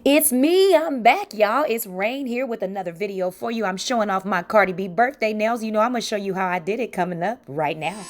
It's me, I'm back, y'all. It's Rein here with another video for you. I'm showing off my Cardi B birthday nails. You know, I'm gonna show you how I did it coming up right now.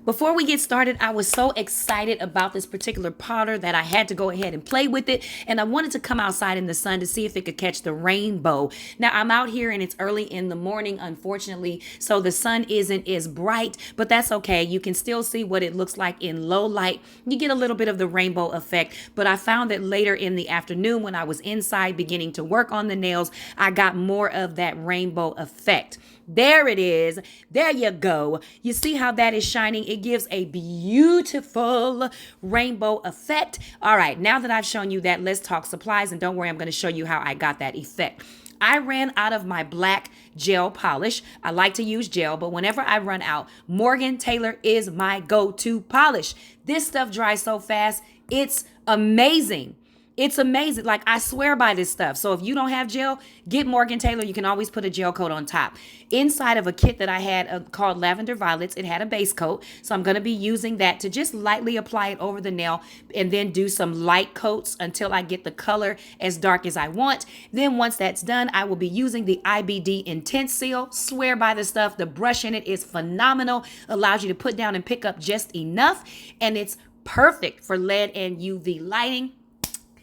Before we get started, I was so excited about this particular powder that I had to go ahead and play with it. And I wanted to come outside in the sun to see if it could catch the rainbow. Now, I'm out here and it's early in the morning, unfortunately, so the sun isn't as bright, but that's okay. You can still see what it looks like in low light. You get a little bit of the rainbow effect, but I found that later in the afternoon when I was inside beginning to work on the nails, I got more of that rainbow effect. There it is. There you go. You see how that is shining? It gives a beautiful rainbow effect. All right, now that I've shown you that, let's talk supplies. And don't worry, I'm going to show you how I got that effect. I ran out of my black gel polish. I like to use gel, but whenever I run out, Morgan Taylor is my go-to polish. This stuff dries so fast. It's amazing. It's amazing. Like, I swear by this stuff. So if you don't have gel, get Morgan Taylor. You can always put a gel coat on top. Inside of a kit that I had called Lavender Violets, it had a base coat. So I'm going to be using that to just lightly apply it over the nail and then do some light coats until I get the color as dark as I want. Then once that's done, I will be using the IBD Intense Seal. Swear by the stuff. The brush in it is phenomenal. Allows you to put down and pick up just enough. And it's perfect for LED and UV lighting.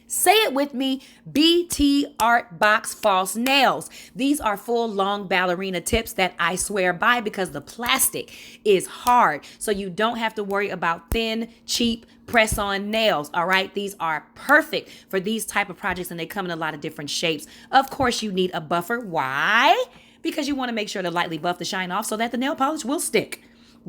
Say it with me, BT Art Box False Nails. These are full long ballerina tips that I swear by because the plastic is hard. So you don't have to worry about thin, cheap, press-on nails, all right? These are perfect for these type of projects and they come in a lot of different shapes. Of course, you need a buffer. Why? Because you want to make sure to lightly buff the shine off so that the nail polish will stick.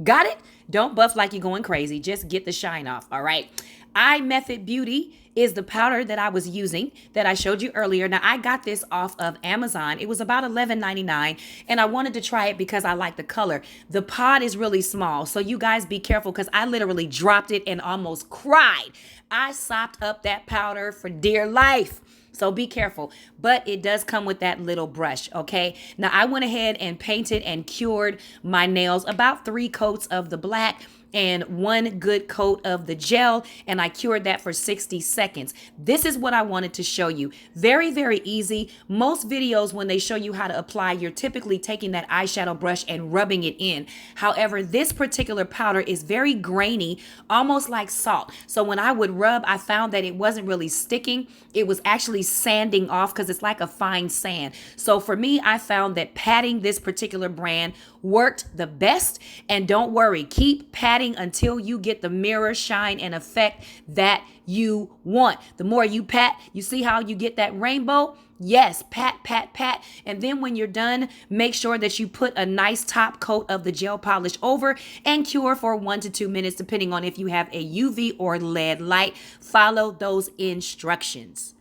Got it? Don't buff like you're going crazy. Just get the shine off, all right? iMethod Beauty is the powder that I was using that I showed you earlier. Now, I got this off of Amazon. It was about $11.99, and I wanted to try it because I like the color. The pod is really small, so you guys be careful because I literally dropped it and almost cried. I sopped up that powder for dear life. So be careful, but it does come with that little brush, okay? Now, I went ahead and painted and cured my nails, about 3 coats of the black and 1 good coat of the gel, and I cured that for 60 seconds. This is what I wanted to show you. Very, very easy. Most videos, when they show you how to apply, you're typically taking that eyeshadow brush and rubbing it in. However, this particular powder is very grainy, almost like salt. So when I would rub, I found that it wasn't really sticking. It was actually sanding off because it's like a fine sand. So for me, I found that patting this particular brand worked the best. And don't worry, keep patting until you get the mirror shine and effect that you want. The more you pat, you see how you get that rainbow? Yes, pat, pat, pat. And then when you're done, make sure that you put a nice top coat of the gel polish over and cure for 1 to 2 minutes, depending on if you have a UV or LED light. Follow those instructions.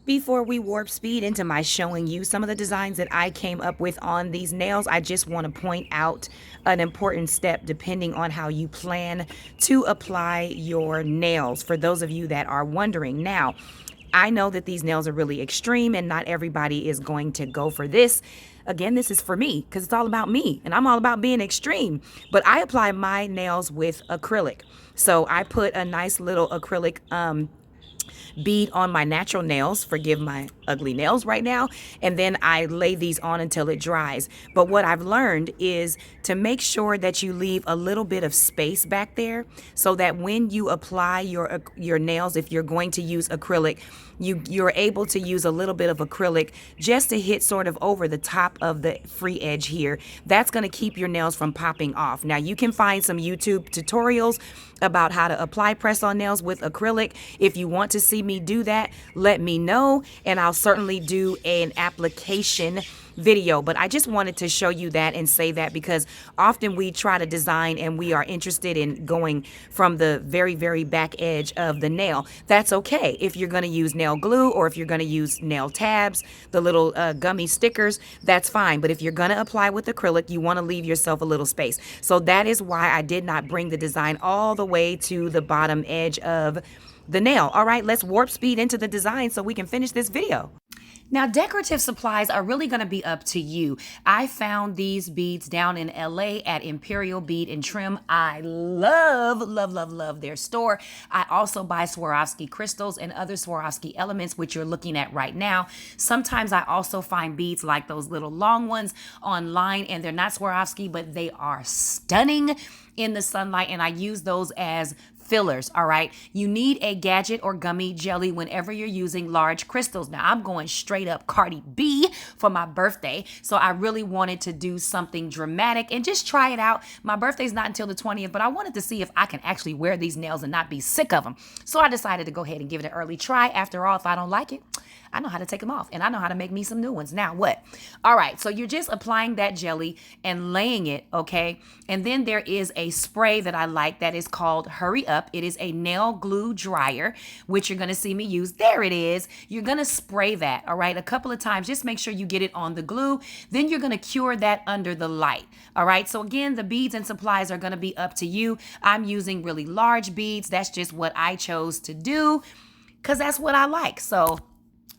Before we warp speed into my showing you some of the designs that I came up with on these nails, I just want to point out an important step depending on how you plan to apply your nails, for those of you that are wondering. Now, I know that these nails are really extreme and not everybody is going to go for this. Again, this is for me because it's all about me and I'm all about being extreme. But I apply my nails with acrylic. So I put a nice little acrylic bead on my natural nails, forgive my ugly nails right now, and then I lay these on until it dries. But what I've learned is to make sure that you leave a little bit of space back there so that when you apply your nails, if you're going to use acrylic, you're able to use a little bit of acrylic just to hit sort of over the top of the free edge here. That's going to keep your nails from popping off. Now you can find some YouTube tutorials about how to apply press-on nails with acrylic. If you want to see me do that, let me know and I'll certainly do an application video. But I just wanted to show you that and say that because often we try to design and we are interested in going from the very, very back edge of the nail. That's okay if you're going to use nail glue or if you're going to use nail tabs, the little gummy stickers, that's fine. But if you're going to apply with acrylic, you want to leave yourself a little space. So that is why I did not bring the design all the way to the bottom edge of the nail. All right, let's warp speed into the design so we can finish this video. Now, decorative supplies are really going to be up to you. I found these beads down in LA at Imperial Bead and Trim. I love, love, love, love their store. I also buy Swarovski crystals and other Swarovski elements, which you're looking at right now. Sometimes I also find beads like those little long ones online, and they're not Swarovski, but they are stunning in the sunlight, and I use those as fillers. All right, you need a gadget or gummy jelly whenever you're using large crystals. Now I'm going straight up Cardi B for my birthday, so I really wanted to do something dramatic and just try it out. My birthday's not until the 20th, but I wanted to see if I can actually wear these nails and not be sick of them. So I decided to go ahead and give it an early try. After all, if I don't like it, I know how to take them off and I know how to make me some new ones. Now what? All right, so you're just applying that jelly and laying it, okay? And then there is a spray that I like that is called Hurry Up. It is a nail glue dryer, which you're gonna see me use. There it is. You're gonna spray that, all right, a couple of times. Just make sure you get it on the glue. Then you're gonna cure that under the light, all right? So again, the beads and supplies are gonna be up to you. I'm using really large beads. That's just what I chose to do because that's what I like. So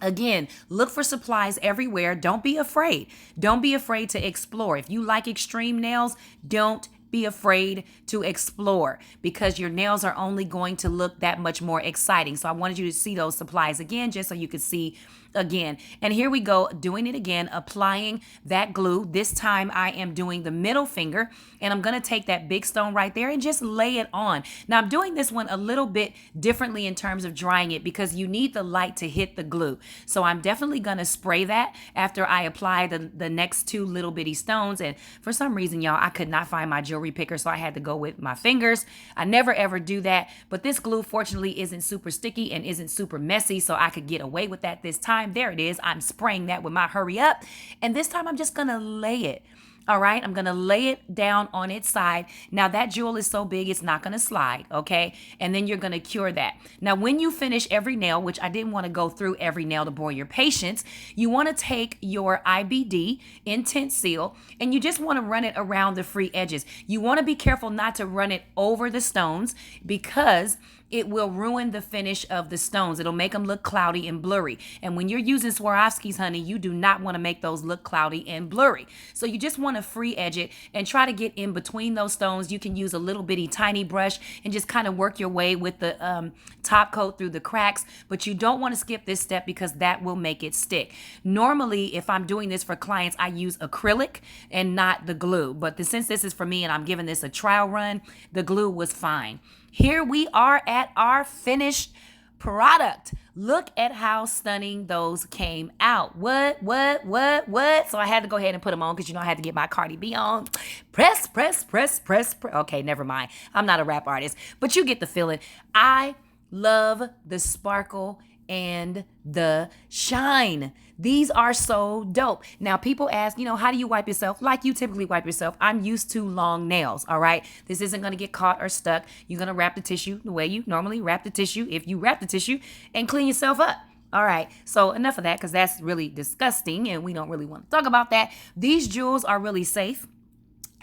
again, look for supplies everywhere. Don't be afraid. Don't be afraid to explore. If you like extreme nails, don't be afraid to explore because your nails are only going to look that much more exciting. So I wanted you to see those supplies again, just so you could see again. And here we go, doing it again, applying that glue. This time I am doing the middle finger and I'm going to take that big stone right there and just lay it on. Now I'm doing this one a little bit differently in terms of drying it because you need the light to hit the glue. So I'm definitely going to spray that after I apply the next two little bitty stones. And for some reason, y'all, I could not find my jewelry picker, so I had to go with my fingers. I never ever do that, but this glue fortunately isn't super sticky and isn't super messy, so I could get away with that this time. There it is. I'm spraying that with my Hurry Up, and this time I'm just gonna lay it. All right, I'm gonna lay it down on its side. Now that jewel is so big, it's not gonna slide, okay? And then you're gonna cure that. Now when you finish every nail, which I didn't wanna go through every nail to bore your patience, you wanna take your IBD Intense Seal and you just wanna run it around the free edges. You wanna be careful not to run it over the stones because it will ruin the finish of the stones. It'll make them look cloudy and blurry. And when you're using Swarovskis, honey, you do not want to make those look cloudy and blurry. So you just want to free edge it and try to get in between those stones. You can use a little bitty tiny brush and just kind of work your way with the top coat through the cracks. But you don't want to skip this step because that will make it stick. Normally, if I'm doing this for clients, I use acrylic and not the glue. But since this is for me and I'm giving this a trial run, the glue was fine. Here we are at our finished product. Look at how stunning those came out. What? So I had to go ahead and put them on because, you know, I had to get my Cardi B on. Press. Okay, never mind. I'm not a rap artist, but you get the feeling. I love the sparkle and the shine. These are so dope. Now, people ask, you know, how do you wipe yourself? Like you typically wipe yourself. I'm used to long nails, all right? This isn't going to get caught or stuck. You're going to wrap the tissue the way you normally wrap the tissue, if you wrap the tissue, and clean yourself up. All right, so enough of that because that's really disgusting and we don't really want to talk about that. These jewels are really safe.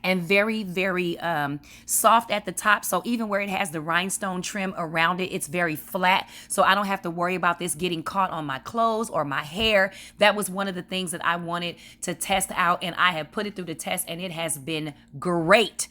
and very, very soft at the top. So even where it has the rhinestone trim around it, it's very flat. So I don't have to worry about this getting caught on my clothes or my hair. That was one of the things that I wanted to test out, and I have put it through the test, and it has been great.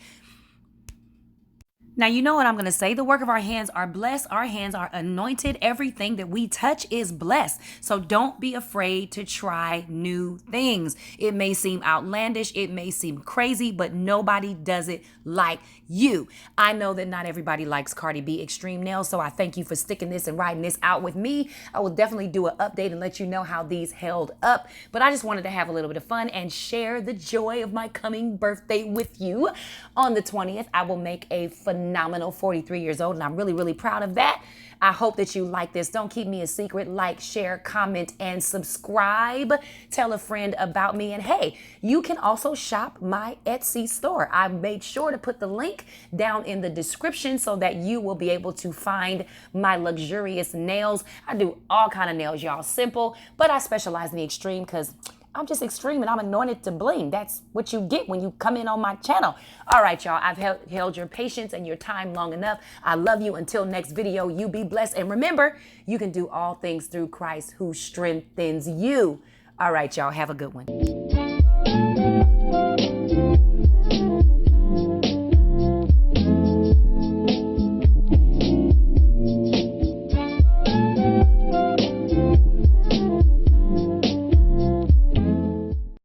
Now, you know what I'm going to say. The work of our hands are blessed. Our hands are anointed. Everything that we touch is blessed. So don't be afraid to try new things. It may seem outlandish. It may seem crazy, but nobody does it like you. I know that not everybody likes Cardi B Extreme Nails, so I thank you for sticking this and riding this out with me. I will definitely do an update and let you know how these held up. But I just wanted to have a little bit of fun and share the joy of my coming birthday with you. On the 20th, I will make a phenomenal 43 years old, and I'm really, really proud of that. I hope that you like this. Don't keep me a secret. Like, share, comment, and subscribe. Tell a friend about me. And hey, you can also shop my Etsy store. I made sure to put the link down in the description so that you will be able to find my luxurious nails. I do all kind of nails, y'all. Simple, but I specialize in the extreme because I'm just extreme and I'm anointed to bling. That's what you get when you come in on my channel. All right, y'all. I've held your patience and your time long enough. I love you. Until next video, you be blessed. And remember, you can do all things through Christ who strengthens you. All right, y'all. Have a good one.